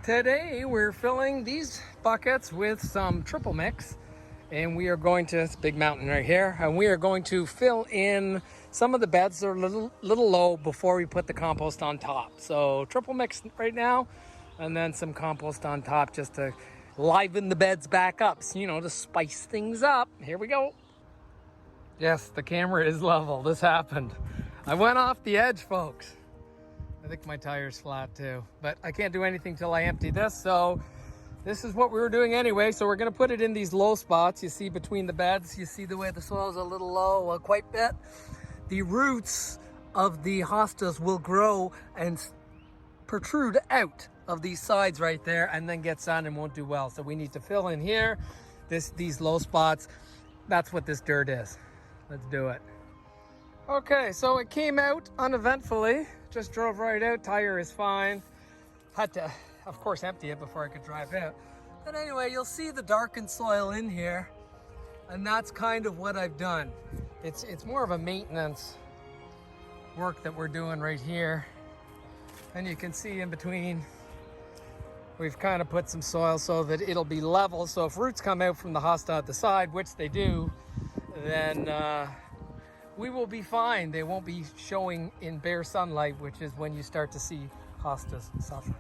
Today we're filling these buckets with some triple mix, and we are going to, it's a big mountain right here, and we are going to fill in some of the beds that are a little low before we put the compost on top. So triple mix right now, and then some compost on top just to liven the beds back up, so, you know, to spice things up. Here we go. Yes, the camera is level. This happened. I went off the edge, folks. I think my tire's flat too, but I can't do anything till I empty this. So this is what we were doing anyway. So we're gonna put it in these low spots. You see between the beds, you see the way the soil's a little low, quite a bit. The roots of the hostas will grow and protrude out of these sides right there and then get sun and won't do well. So we need to fill in here, these low spots. That's what this dirt is. Let's do it. Okay, so it came out uneventfully. Just drove right out, tire is fine. Had to, of course, empty it before I could drive out. But anyway, you'll see the darkened soil in here, and that's kind of what I've done. It's more of a maintenance work that we're doing right here. And you can see in between, we've kind of put some soil so that it'll be level. So if roots come out from the hosta at the side, which they do, then we will be fine. They won't be showing in bare sunlight, which is when you start to see hostas suffer.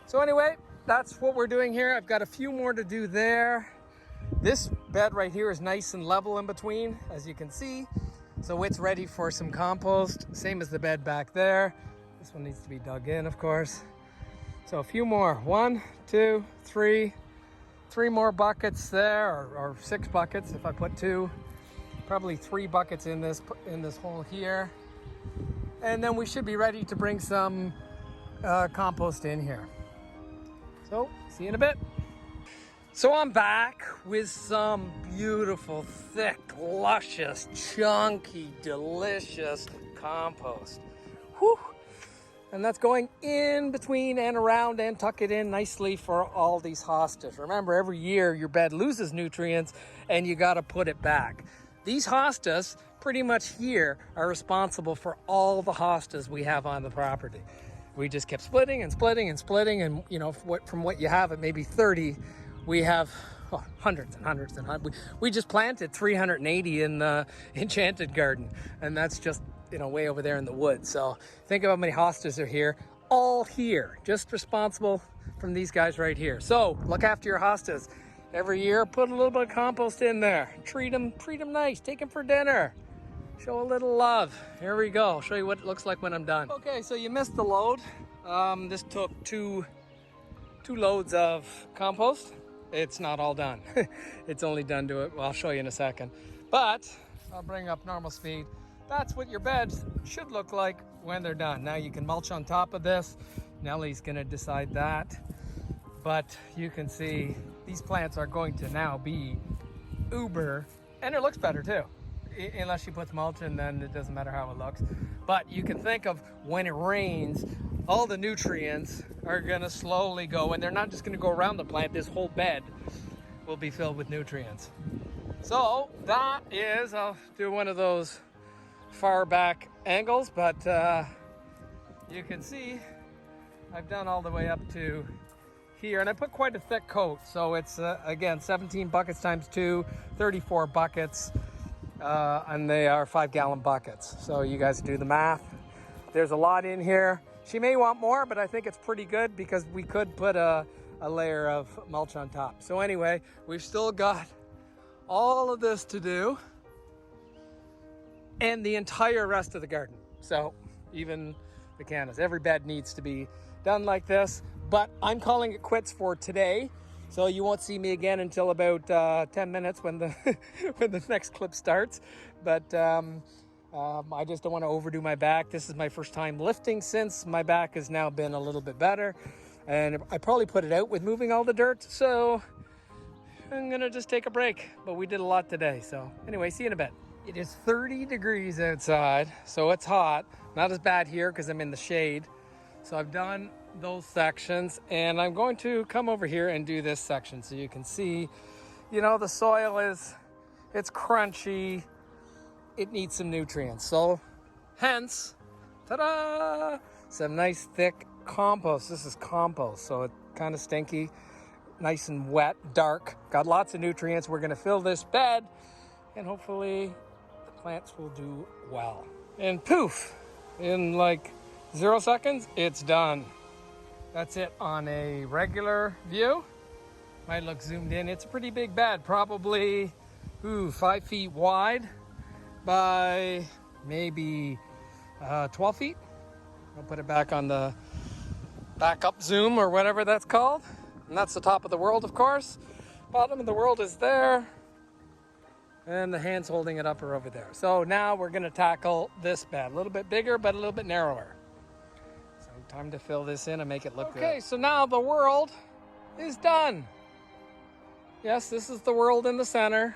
So anyway, that's what we're doing here. I've got a few more to do there. This bed right here is nice and level in between, as you can see. So it's ready for some compost, same as the bed back there. This one needs to be dug in, of course. So a few more, 1, 2, 3 more buckets there, or 6 buckets if I put 2. Probably 3 buckets in this hole here. And then we should be ready to bring some compost in here. So, see you in a bit. So I'm back with some beautiful, thick, luscious, chunky, delicious compost. Whew. And that's going in between and around and tuck it in nicely for all these hostas. Remember, every year your bed loses nutrients and you gotta put it back. These hostas pretty much here are responsible for all the hostas we have on the property. We just kept splitting and splitting and splitting, and you know, from what you have at maybe 30, we have hundreds and hundreds and hundreds. We just planted 380 in the Enchanted Garden, and that's just, you know, way over there in the woods. So think of how many hostas are here, all here, just responsible from these guys right here. So look after your hostas. Every year, put a little bit of compost in there. Treat them nice. Take them for dinner. Show a little love. Here we go. I'll show you what it looks like when I'm done. Okay, so you missed the load. This took two loads of compost. It's not all done. It's only done to it. Well, I'll show you in a second. But I'll bring up normal speed. That's what your beds should look like when they're done. Now you can mulch on top of this. Nellie's gonna decide that. But you can see these plants are going to now be uber, and it looks better too. Unless she puts mulch in, then it doesn't matter how it looks. But you can think of when it rains, all the nutrients are gonna slowly go, and they're not just gonna go around the plant. This whole bed will be filled with nutrients. So that is, I'll do one of those far back angles, but you can see I've done all the way up to here, and I put quite a thick coat. So it's again 17 buckets times 2, 34 buckets, and they are 5-gallon buckets. So you guys do the math. There's a lot in here. She may want more, but I think it's pretty good because we could put a layer of mulch on top. So anyway, we've still got all of this to do and the entire rest of the garden. So even the cannas, every bed needs to be done like this. But I'm calling it quits for today. So you won't see me again until about 10 minutes when the when the next clip starts. But I just don't want to overdo my back. This is my first time lifting since my back has now been a little bit better. And I probably put it out with moving all the dirt. So I'm gonna just take a break. But we did a lot today. So anyway, see you in a bit. It is 30 degrees outside, so it's hot. Not as bad here because I'm in the shade. So I've done those sections, and I'm going to come over here and do this section so you can see, you know, the soil it's crunchy, it needs some nutrients. So hence, ta-da, some nice thick compost. This is compost, so kind of stinky, nice and wet, dark, got lots of nutrients. We're gonna fill this bed and hopefully the plants will do well. And poof, in like 0 seconds, it's done. That's it on a regular view. Might look zoomed in. It's a pretty big bed, probably 5 feet wide by maybe 12 feet. I'll put it back on the backup zoom or whatever that's called. And that's the top of the world, of course. Bottom of the world is there. And the hands holding it up are over there. So now we're gonna tackle this bed. A little bit bigger, but a little bit narrower. So time to fill this in and make it look good. Okay, so now the world is done. Yes, this is the world in the center.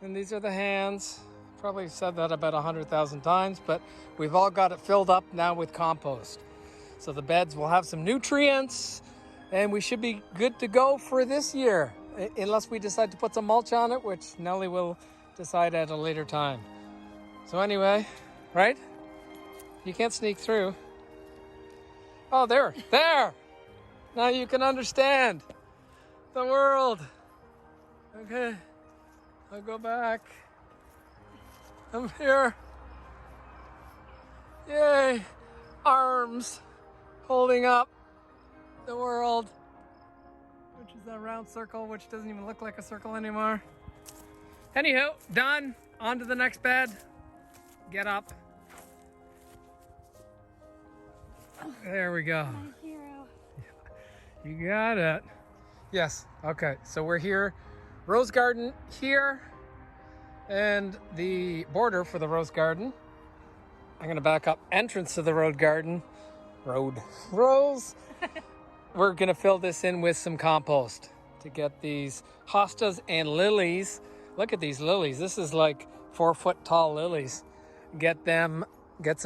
And these are the hands. Probably said that about 100,000 times, but we've all got it filled up now with compost. So the beds will have some nutrients and we should be good to go for this year, unless we decide to put some mulch on it, which Nellie will decide at a later time. So anyway, right? You can't sneak through. Oh, there. Now you can understand the world. Okay, I'll go back. I'm here. Yay, arms holding up the world, which is a round circle, which doesn't even look like a circle anymore. Anywho, done. On to the next bed. Get up. There we go. My hero. You got it. Yes, okay, so we're here. Rose garden here. And the border for the rose garden. I'm gonna back up. Entrance to the rose. We're gonna fill this in with some compost to get these hostas and lilies. Look at these lilies. This is like 4 foot tall lilies. Get some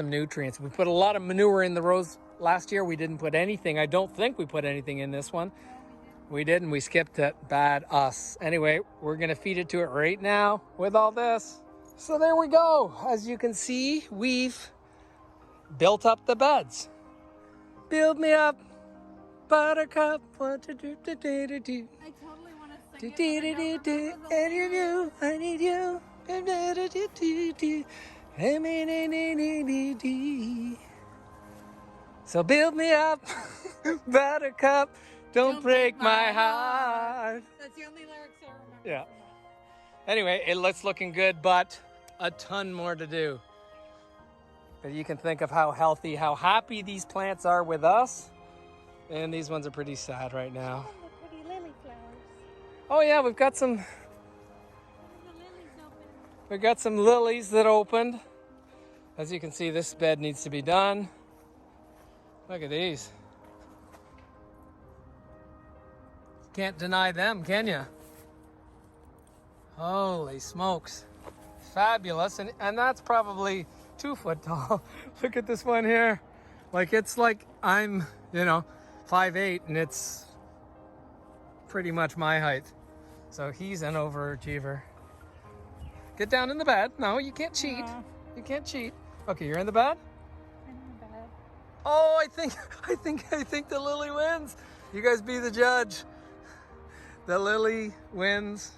nutrients. We put a lot of manure in the rose last year. We didn't put anything. I don't think we put anything in this one. We didn't. We skipped it. Bad us. Anyway, we're going to feed it to it right now with all this. So there we go. As you can see, we've built up the beds. Build me up, buttercup. Want to do. I totally want to sing it. I need you. I need you. So build me up, buttercup. Don't break my heart. That's the only lyrics I remember. Yeah. Anyway, it's looking good, but a ton more to do. But you can think of how healthy, how happy these plants are with us. And these ones are pretty sad right now. Oh, the pretty lily flowers. Oh yeah, we've got some lilies that opened. As you can see, this bed needs to be done. Look at these. Can't deny them, can you? Holy smokes. Fabulous. And that's probably 2 foot tall. Look at this one here. It's like I'm, 5'8", and it's pretty much my height. So he's an overachiever. Get down in the bed. No, you can't cheat. You can't cheat. Okay, you're in the bed? I'm in the bed. Oh, I think the lily wins. You guys be the judge. The lily wins.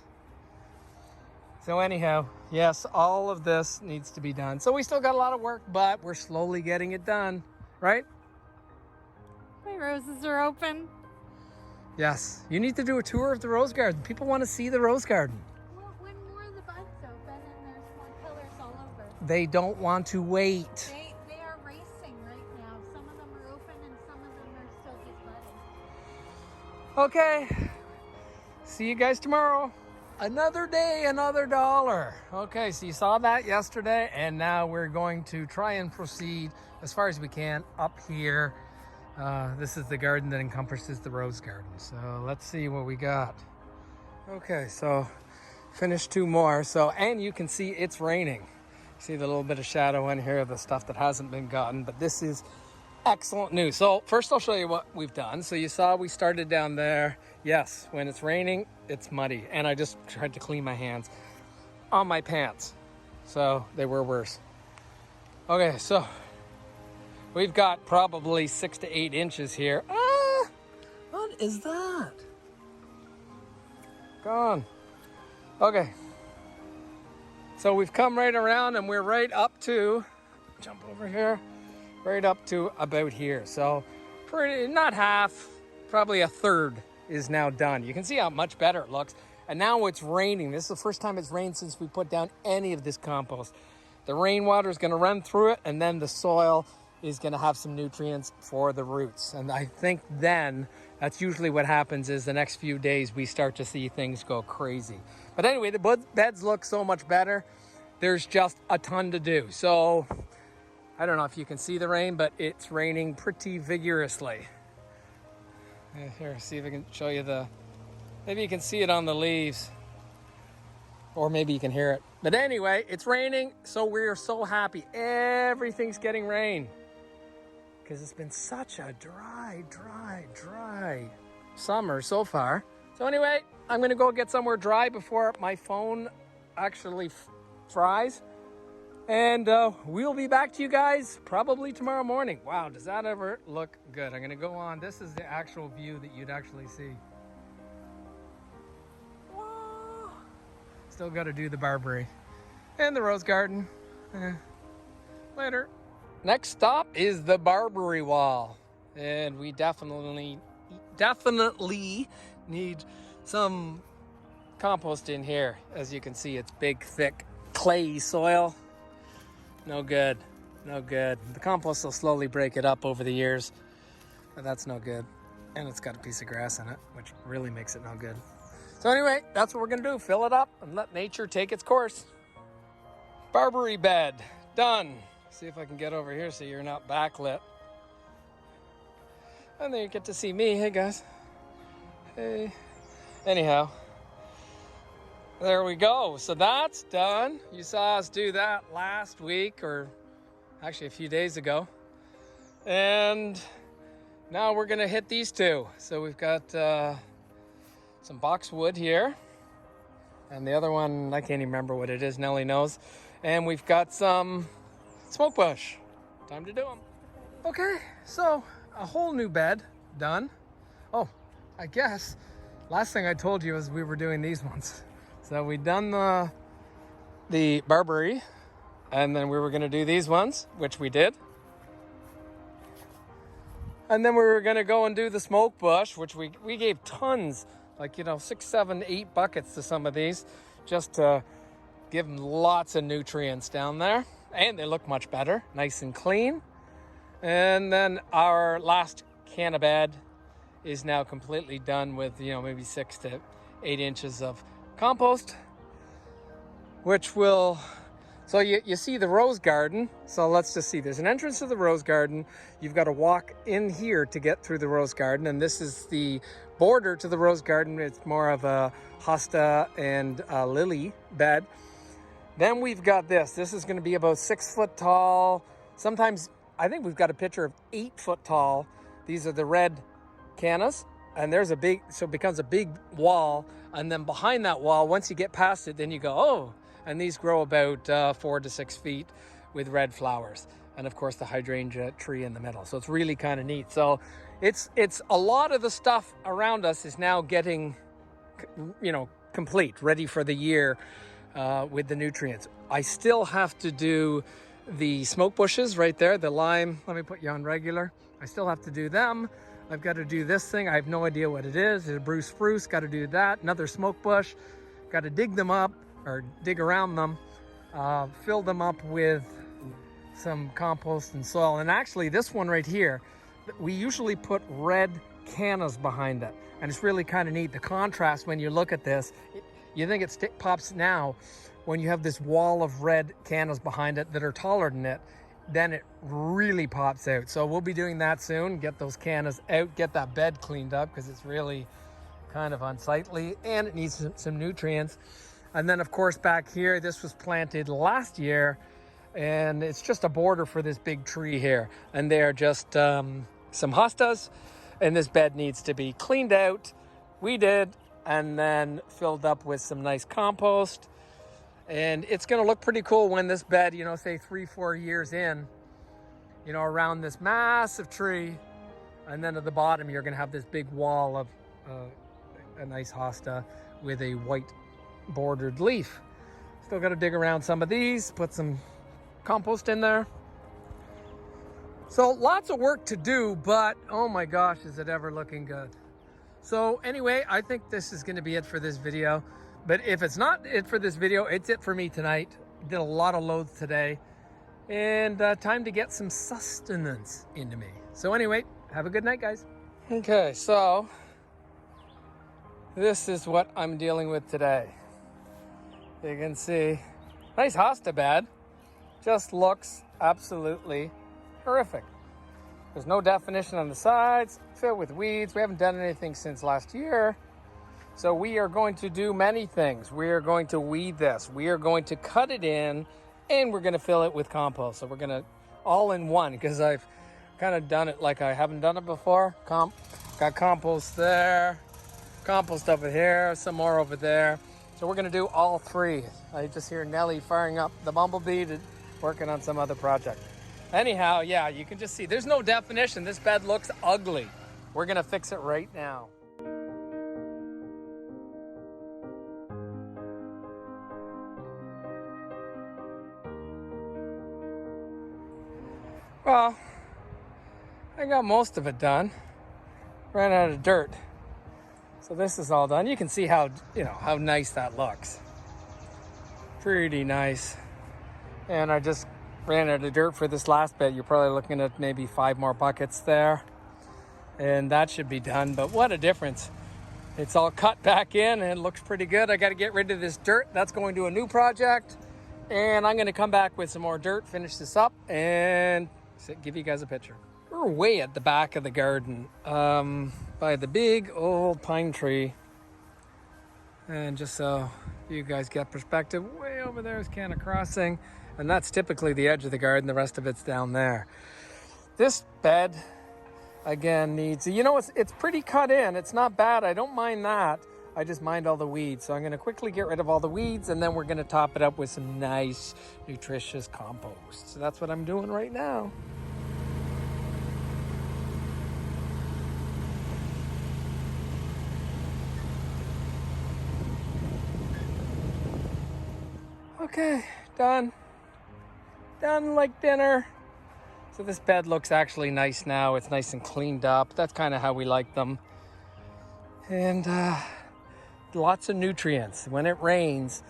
So anyhow, yes, all of this needs to be done. So we still got a lot of work, but we're slowly getting it done, right? My roses are open. Yes, you need to do a tour of the rose garden. People want to see the rose garden. Well, when more of the buds open and there's more colors all over. They don't want to wait. They are racing right now. Some of them are open and some of them are still just budding. Okay. See you guys tomorrow. Another day, another dollar. Okay, so you saw that yesterday, and now we're going to try and proceed as far as we can up here. This is the garden that encompasses the rose garden. So let's see what we got. Okay, so finished 2 more. And you can see it's raining. See the little bit of shadow in here of the stuff that hasn't been gotten, but this is excellent news. So first I'll show you what we've done. So you saw we started down there. Yes, when it's raining, it's muddy. And I just tried to clean my hands on my pants. So they were worse. Okay, so we've got probably 6 to 8 inches here. What is that? Gone. Okay. So we've come right around and we're right up to, jump over here, right up to about here. So pretty, not half, probably a third is now done. You can see how much better it looks. And now it's raining. This is the first time it's rained since we put down any of this compost. The rainwater is going to run through it, and then the soil is going to have some nutrients for the roots. And I think then that's usually what happens is the next few days we start to see things go crazy. But anyway, the beds look so much better. There's just a ton to do. So I don't know if you can see the rain, but it's raining pretty vigorously. Here, see if I can show you maybe you can see it on the leaves, or maybe you can hear it. But anyway, it's raining, so we're so happy. Everything's getting rain because it's been such a dry summer so far. So anyway, I'm gonna go get somewhere dry before my phone actually fries. And we'll be back to you guys probably tomorrow morning. Wow, does that ever look good? I'm gonna go on. This is the actual view that you'd actually see. Whoa. Still gotta do the barberry and the rose garden. Later. Next stop is the barberry wall. And we definitely need some compost in here. As you can see, it's big, thick, clayey soil. No good, no good. The compost will slowly break it up over the years, but that's no good. And it's got a piece of grass in it, which really makes it no good. So anyway, that's what we're gonna do. Fill it up and let nature take its course. Barberry bed, done. See if I can get over here so you're not backlit. And then you get to see me. Hey guys. Hey. Anyhow. There we go. So that's done. You saw us do that last week, or actually a few days ago. And now we're gonna hit these two. So we've got some boxwood here. And the other one, I can't even remember what it is, Nellie knows. And we've got some smoke bush. Time to do them. Okay, so a whole new bed done. Oh, I guess last thing I told you was we were doing these ones. So we done the barberry, and then we were gonna do these ones, which we did. And then we were gonna go and do the smoke bush, which we gave tons, like, 6, 7, 8 buckets to some of these, just to give them lots of nutrients down there. And they look much better, nice and clean. And then our last canna bed is now completely done with, maybe 6 to 8 inches of compost, which will, so you see the rose garden. So let's just see, there's an entrance to the rose garden. You've got to walk in here to get through the rose garden, and this is the border to the rose garden. It's more of a hosta and a lily bed. Then we've got this is going to be about 6 foot tall. Sometimes I think we've got a picture of 8 foot tall. These are the red cannas. And there's so it becomes a big wall. And then behind that wall, once you get past it, then you go, oh, and these grow about 4 to 6 feet with red flowers. And of course the hydrangea tree in the middle. So it's really kind of neat. So it's a lot of the stuff around us is now getting, complete, ready for the year with the nutrients. I still have to do the smoke bushes right there, the lime. Let me put you on regular. I still have to do them. I've got to do this thing. I have no idea what it is. It's a Bruce spruce. Got to do that. Another smoke bush. Got to dig them up, or dig around them. Fill them up with some compost and soil. And actually, this one right here, we usually put red cannas behind it, and it's really kind of neat. The contrast when you look at this, you think it pops now. When you have this wall of red cannas behind it that are taller than it, then it really pops out. So we'll be doing that soon, get those cannas out, get that bed cleaned up because it's really kind of unsightly and it needs some nutrients. And then of course back here, this was planted last year and it's just a border for this big tree here. And they're just some hostas, and this bed needs to be cleaned out. We did, and then filled up with some nice compost. And it's going to look pretty cool when this bed, say 3-4 years in, around this massive tree, And then at the bottom, you're gonna have this big wall of a nice hosta with a white bordered leaf. Still gotta dig around some of these, put some compost in there. So lots of work to do, but oh my gosh, is it ever looking good. So anyway, I think this is gonna be it for this video. But if it's not it for this video, it's it for me tonight. Did a lot of loads today. And time to get some sustenance into me. So anyway, have a good night, guys. Okay, so this is what I'm dealing with today. You can see, nice hosta bed. Just looks absolutely horrific. There's no definition on the sides, filled with weeds. We haven't done anything since last year. So we are going to do many things. We are going to weed this. We are going to cut it in, and we're gonna fill it with compost. So we're gonna all in one, because I've kind of done it like I haven't done it before. Got compost there, compost over here, some more over there. So we're gonna do all three. I just hear Nelly firing up the bumblebee to working on some other project. Anyhow, yeah, you can just see there's no definition. This bed looks ugly. We're gonna fix it right now. Well, I got most of it done. Ran out of dirt. So this is all done. You can see how, how nice that looks. Pretty nice. And I just ran out of dirt for this last bit. You're probably looking at maybe 5 more buckets there. And that should be done, but what a difference. It's all cut back in and it looks pretty good. I got to get rid of this dirt. That's going to a new project. And I'm going to come back with some more dirt, finish this up, and give you guys a picture. We're way at the back of the garden by the big old pine tree. And just so you guys get perspective, way over there is Canna Crossing. And that's typically the edge of the garden. The rest of it's down there. This bed, again, needs, it's pretty cut in. It's not bad. I don't mind that. I just mind all the weeds. So I'm going to quickly get rid of all the weeds, and then we're going to top it up with some nice, nutritious compost. So that's what I'm doing right now. Okay, done. Done like dinner. So this bed looks actually nice now. It's nice and cleaned up. That's kind of how we like them. And lots of nutrients. When it rains,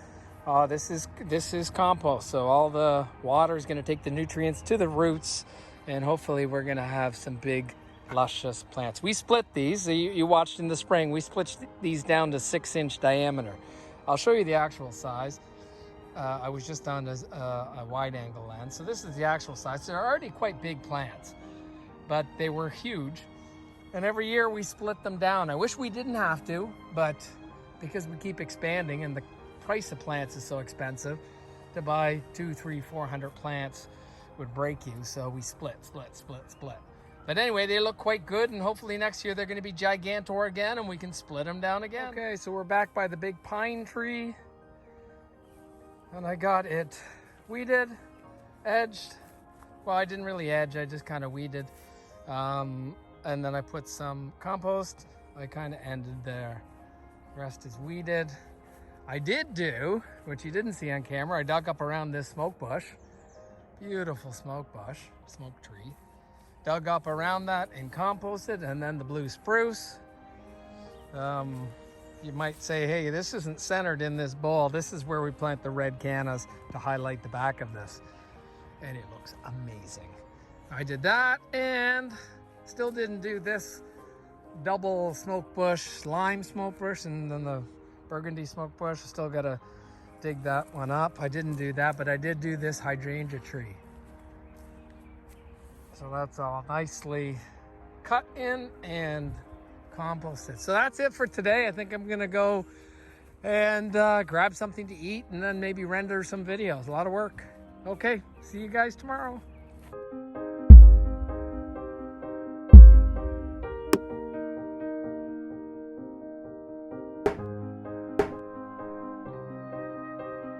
this is compost. So all the water is going to take the nutrients to the roots, and hopefully we're going to have some big, luscious plants. We split these. You watched in the spring. We split these down to 6-inch diameter. I'll show you the actual size. I was just on a wide angle lens. So this is the actual size. They're already quite big plants, but they were huge. And every year we split them down. I wish we didn't have to, but because we keep expanding and the price of plants is so expensive, to buy 200, 300, 400 plants would break you. So we split. But anyway, they look quite good, and hopefully next year they're going to be gigantor again and we can split them down again. Okay, so we're back by the big pine tree. And I got it weeded, edged. Well, I didn't really edge, I just kind of weeded. And then I put some compost. I kind of ended there. The rest is weeded. I did do, which you didn't see on camera, I dug up around this smoke bush. Beautiful smoke bush, smoke tree. Dug up around that and composted, and then the blue spruce. You might say, hey, this isn't centered in this bowl. This is where we plant the red cannas to highlight the back of this. And it looks amazing. I did that, and still didn't do this double smoke bush, lime smoke bush, and then the burgundy smoke bush. Still gotta dig that one up. I didn't do that, but I did do this hydrangea tree. So that's all nicely cut in and composted. So that's it for today. I think I'm gonna go and grab something to eat and then maybe render some videos. A lot of work. Okay, see you guys tomorrow.